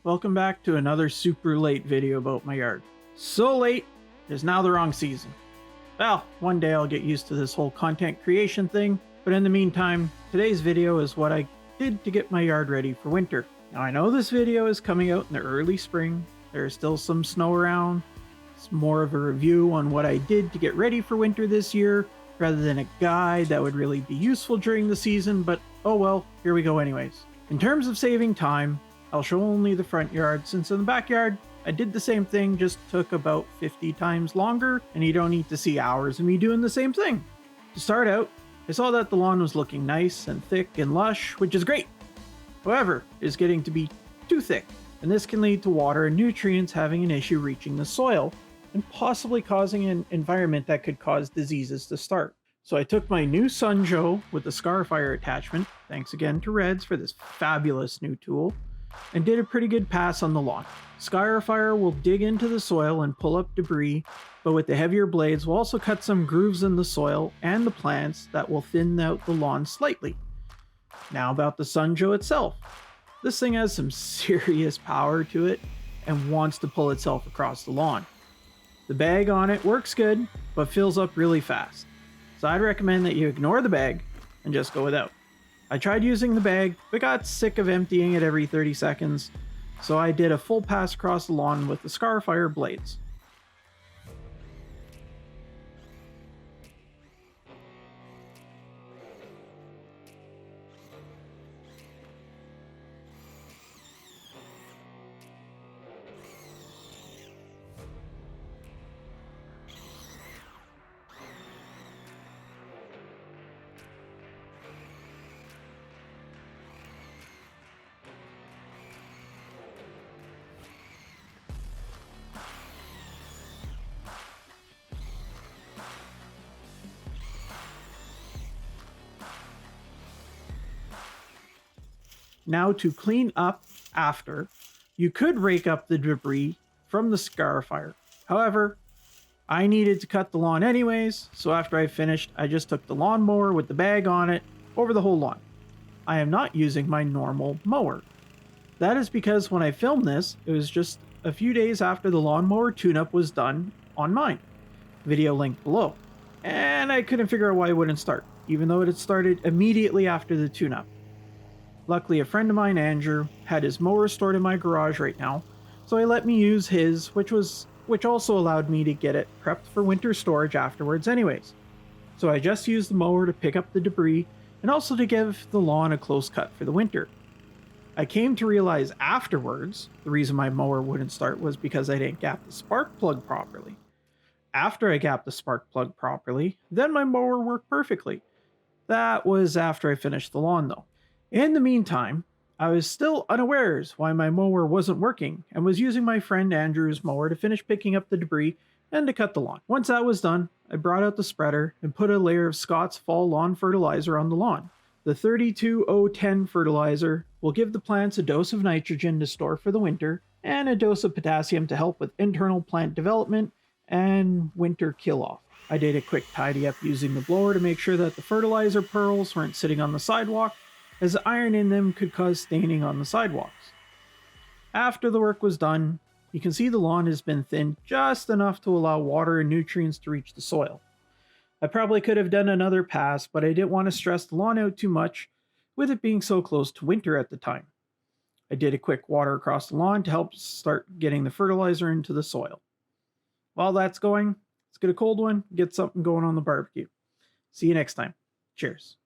Welcome back to another super late video about my yard. So late, it's now the wrong season. Well, one day I'll get used to this whole content creation thing, but in the meantime, today's video is what I did to get my yard ready for winter. Now I know this video is coming out in the early spring, there's still some snow around. It's more of a review on what I did to get ready for winter this year, rather than a guide that would really be useful during the season, but oh well, here we go anyways. In terms of saving time, I'll show only the front yard, since in the backyard, I did the same thing, just took about 50 times longer, and you don't need to see hours of me doing the same thing. To start out, I saw that the lawn was looking nice and thick and lush, which is great. However, it's getting to be too thick, and this can lead to water and nutrients having an issue reaching the soil, and possibly causing an environment that could cause diseases to start. So I took my new Sunjoe with the Scarifier attachment, thanks again to Reds for this fabulous new tool, and did a pretty good pass on the lawn. Scarifier will dig into the soil and pull up debris, but with the heavier blades will also cut some grooves in the soil and the plants that will thin out the lawn slightly. Now about the Sunjoe itself. This thing has some serious power to it and wants to pull itself across the lawn. The bag on it works good, but fills up really fast. So I'd recommend that you ignore the bag and just go without. I tried using the bag, but got sick of emptying it every 30 seconds, so I did a full pass across the lawn with the Scarifier blades. Now to clean up after, you could rake up the debris from the Scarifier. However, I needed to cut the lawn anyways, so after I finished, I just took the lawnmower with the bag on it over the whole lawn. I am not using my normal mower. That is because when I filmed this, it was just a few days after the lawnmower tune-up was done on mine. Video link below. And I couldn't figure out why it wouldn't start, even though it had started immediately after the tune-up. Luckily, a friend of mine, Andrew, had his mower stored in my garage right now, so he let me use his, which also allowed me to get it prepped for winter storage afterwards anyways. So I just used the mower to pick up the debris and also to give the lawn a close cut for the winter. I came to realize afterwards the reason my mower wouldn't start was because I didn't gap the spark plug properly. After I gapped the spark plug properly, then my mower worked perfectly. That was after I finished the lawn though. In the meantime, I was still unawares why my mower wasn't working and was using my friend Andrew's mower to finish picking up the debris and to cut the lawn. Once that was done, I brought out the spreader and put a layer of Scott's Fall Lawn Fertilizer on the lawn. The 32010 fertilizer will give the plants a dose of nitrogen to store for the winter and a dose of potassium to help with internal plant development and winter kill-off. I did a quick tidy up using the blower to make sure that the fertilizer pearls weren't sitting on the sidewalk, as the iron in them could cause staining on the sidewalks. After the work was done, you can see the lawn has been thinned just enough to allow water and nutrients to reach the soil. I probably could have done another pass, but I didn't want to stress the lawn out too much, with it being so close to winter at the time. I did a quick water across the lawn to help start getting the fertilizer into the soil. While that's going, let's get a cold one, get something going on the barbecue. See you next time. Cheers.